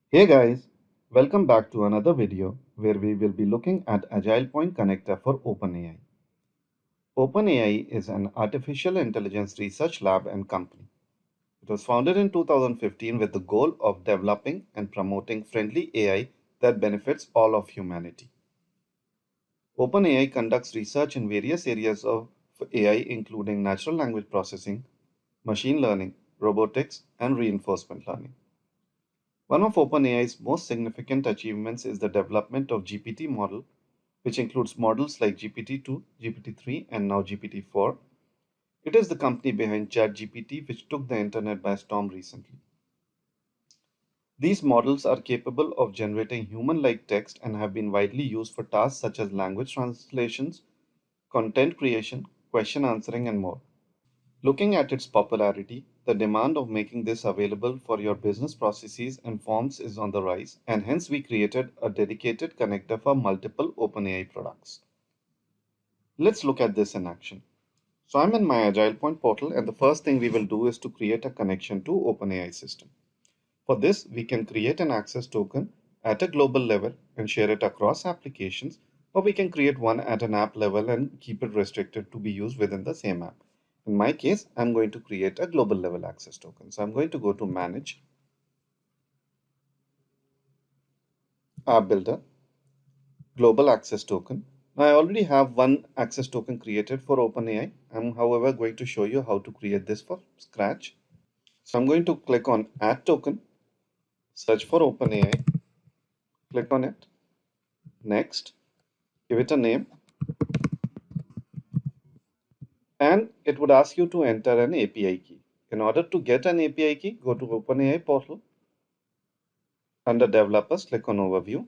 Hey guys, welcome back to another video where we will be looking at AgilePoint connector for OpenAI. OpenAI is an artificial intelligence research lab and company. It was founded in 2015 with the goal of developing and promoting friendly AI that benefits all of humanity. OpenAI conducts research in various areas of AI including natural language processing, machine learning, robotics, and reinforcement learning. One of OpenAI's most significant achievements is the development of GPT model, which includes models like GPT-2, GPT-3, and now GPT-4. It is the company behind ChatGPT, which took the internet by storm recently. These models are capable of generating human-like text and have been widely used for tasks such as language translations, content creation, question answering, and more. Looking at its popularity, the demand of making this available for your business processes and forms is on the rise, and hence we created a dedicated connector for multiple OpenAI products. Let's look at this in action. So I'm in my AgilePoint portal, and the first thing we will do is to create a connection to OpenAI system. For this, we can create an access token at a global level and share it across applications, or we can create one at an app level and keep it restricted to be used within the same app. In my case, I'm going to create a global level access token. So I'm going to go to Manage, App Builder, Global Access Token. Now I already have one access token created for OpenAI. I'm however going to show you how to create this from scratch. So I'm going to click on Add Token, search for OpenAI, click on it, next, give it a name, and it would ask you to enter an API key. In order to get an API key, go to OpenAI portal. Under Developers, click on Overview.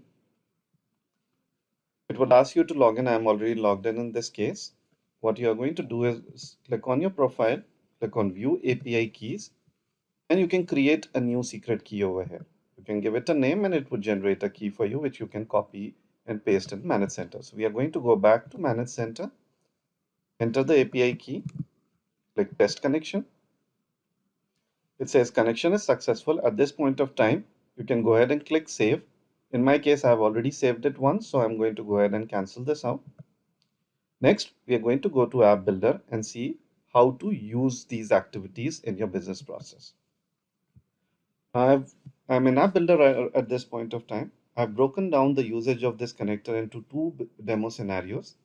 It would ask you to log in. I'm already logged in this case. What you are going to do is click on your profile, click on View API Keys, and you can create a new secret key over here. You can give it a name and it would generate a key for you, which you can copy and paste in Manage Center. So we are going to go back to Manage Center, enter the API key, click Test Connection. It says connection is successful. At this point of time, you can go ahead and click Save. In my case, I've already saved it once, so I'm going to go ahead and cancel this out. Next, we are going to go to App Builder and see how to use these activities in your business process. I'm in App Builder at this point of time. I've broken down the usage of this connector into two demo scenarios.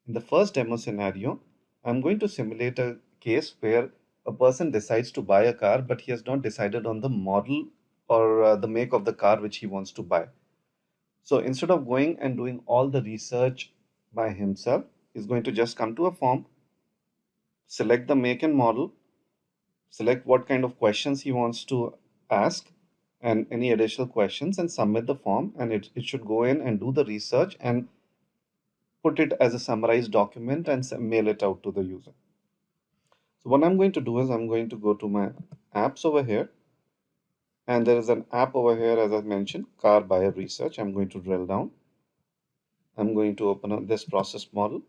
In the first demo scenario, I'm going to simulate a case where a person decides to buy a car, but he has not decided on the model or the make of the car which he wants to buy. So instead of going and doing all the research by himself, he's going to just come to a form, select the make and model, select what kind of questions he wants to ask and any additional questions, and submit the form, and it should go in and do the research and put it as a summarized document and mail it out to the user. So what I'm going to do is I'm going to go to my apps over here, and there is an app over here, as I mentioned, car buyer research. I'm going to drill down. I'm going to open up this process model.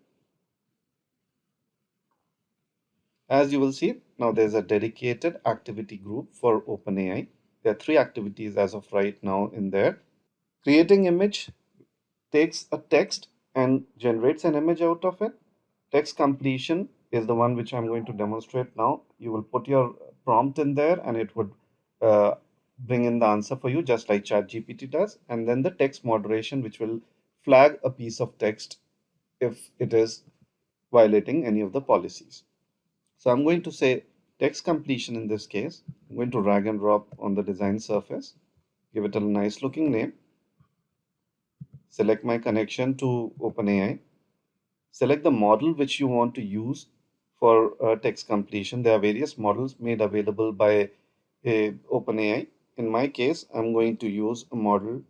As you will see, now there's a dedicated activity group for OpenAI. There are three activities as of right now in there. Creating image takes a text and generates an image out of it. Text completion is the one which I'm going to demonstrate now. You will put your prompt in there and it would uh, bring in the answer for you just like ChatGPT does. And then the text moderation, which will flag a piece of text if it is violating any of the policies. So I'm going to say text completion in this case. I'm going to drag and drop on the design surface, give it a nice looking name, select my connection to OpenAI, select the model which you want to use for text completion. There are various models made available by OpenAI. In my case, I'm going to use a model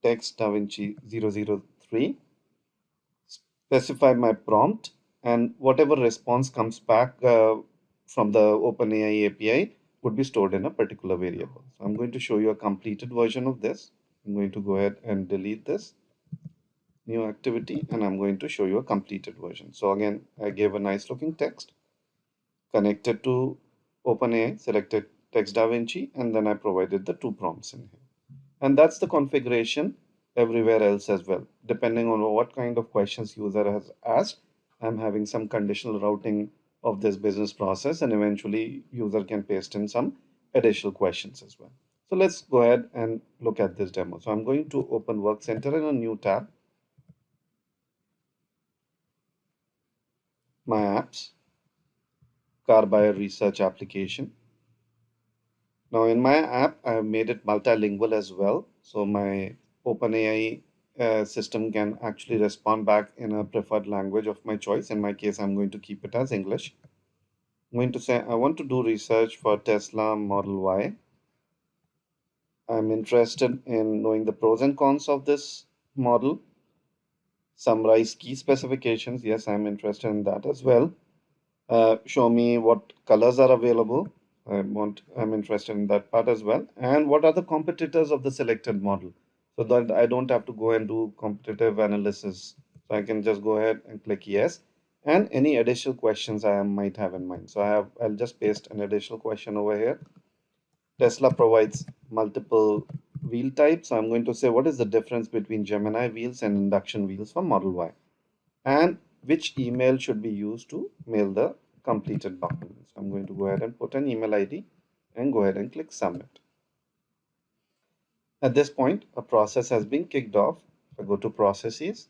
text DaVinci 003, specify my prompt, and whatever response comes back from the OpenAI API would be stored in a particular variable. So I'm going to show you a completed version of this. I'm going to go ahead and delete this new activity, and I'm going to show you a completed version. So again, I gave a nice looking text, connected to OpenAI, selected text DaVinci, and then I provided the two prompts in here. And that's the configuration everywhere else as well. Depending on what kind of questions user has asked, I'm having some conditional routing of this business process, and eventually user can paste in some additional questions as well. So let's go ahead and look at this demo. So I'm going to open Work Center in a new tab, My Apps, Car Buyer Research Application. Now in my app, I have made it multilingual as well. So my OpenAI system can actually respond back in a preferred language of my choice. In my case, I'm going to keep it as English. I'm going to say I want to do research for Tesla Model Y. I'm interested in knowing the pros and cons of this model. Summarize key specifications. Yes, I'm interested in that as well. Show me what colors are available. I'm interested in that part as well. And what are the competitors of the selected model? So that I don't have to go and do competitive analysis. So I can just go ahead and click yes. And any additional questions I might have in mind. So I'll just paste an additional question over here. Tesla provides multiple wheel types. So I'm going to say what is the difference between Gemini wheels and induction wheels for Model Y? And which email should be used to mail the completed documents. I'm going to go ahead and put an email ID and go ahead and click submit. At this point, a process has been kicked off. If I go to processes,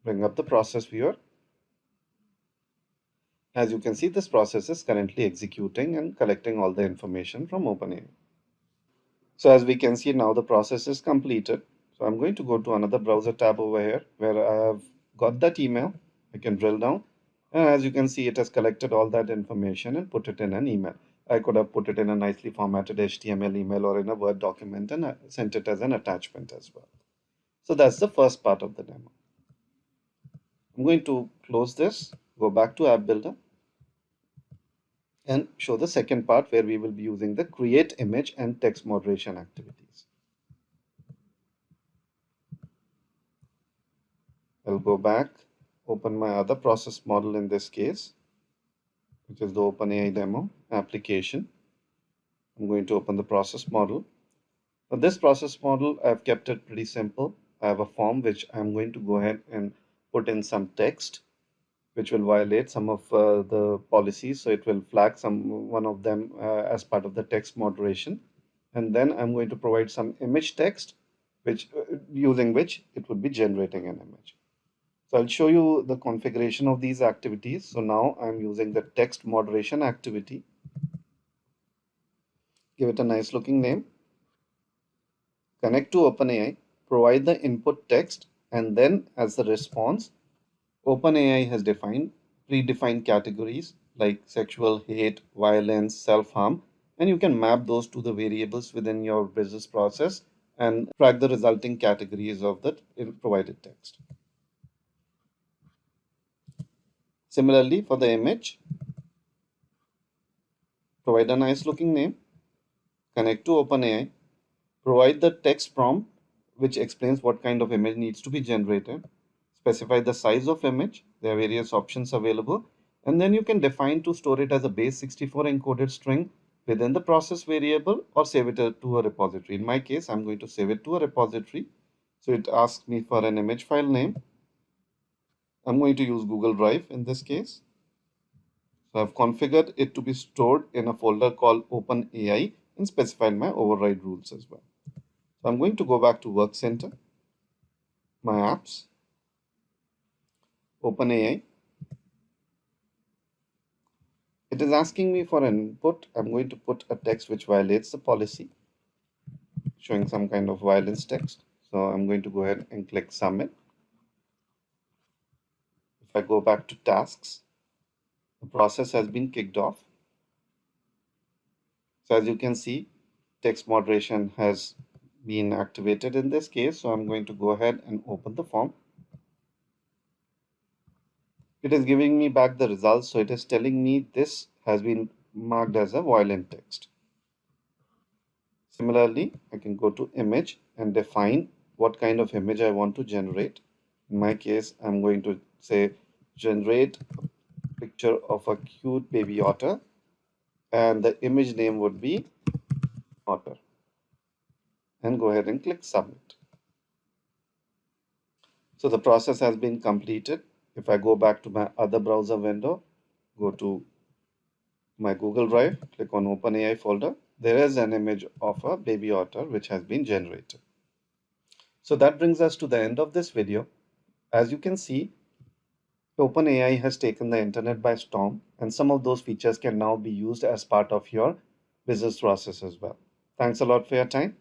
bring up the process viewer. As you can see, this process is currently executing and collecting all the information from OpenAI. So as we can see now, the process is completed. So I'm going to go to another browser tab over here where I have got that email. I can drill down. And as you can see, it has collected all that information and put it in an email. I could have put it in a nicely formatted HTML email or in a Word document and sent it as an attachment as well. So that's the first part of the demo. I'm going to close this, go back to App Builder, and show the second part where we will be using the create image and text moderation activities. I'll go back, open my other process model in this case, which is the OpenAI demo application. I'm going to open the process model. Now this process model, I've kept it pretty simple. I have a form which I'm going to go ahead and put in some text, which will violate some of the policies. So it will flag one of them as part of the text moderation. And then I'm going to provide some image text, which using which it would be generating an image. So I'll show you the configuration of these activities. So now I'm using the text moderation activity. Give it a nice looking name. Connect to OpenAI, provide the input text, and then as the response, OpenAI has predefined categories like sexual, hate, violence, self-harm, and you can map those to the variables within your business process and track the resulting categories of the provided text. Similarly, for the image, provide a nice looking name, connect to OpenAI, provide the text prompt which explains what kind of image needs to be generated, specify the size of image, there are various options available, and then you can define to store it as a base 64 encoded string within the process variable or save it to a repository. In my case, I'm going to save it to a repository. So it asks me for an image file name. I'm going to use Google Drive in this case. So I've configured it to be stored in a folder called OpenAI and specified my override rules as well. So I'm going to go back to Work Center, my apps, OpenAI. It is asking me for an input. I'm going to put a text which violates the policy, showing some kind of violence text. So I'm going to go ahead and click submit. If I go back to tasks, the process has been kicked off. So as you can see, text moderation has been activated in this case. So I'm going to go ahead and open the form. It is giving me back the results. So it is telling me this has been marked as a violent text. Similarly, I can go to image and define what kind of image I want to generate. In my case, I'm going to say generate a picture of a cute baby otter, and the image name would be otter. and go ahead and click Submit. So the process has been completed. If I go back to my other browser window, go to my Google Drive, click on OpenAI folder, there is an image of a baby otter which has been generated. So that brings us to the end of this video. As you can see, OpenAI has taken the internet by storm, and some of those features can now be used as part of your business process as well. Thanks a lot for your time.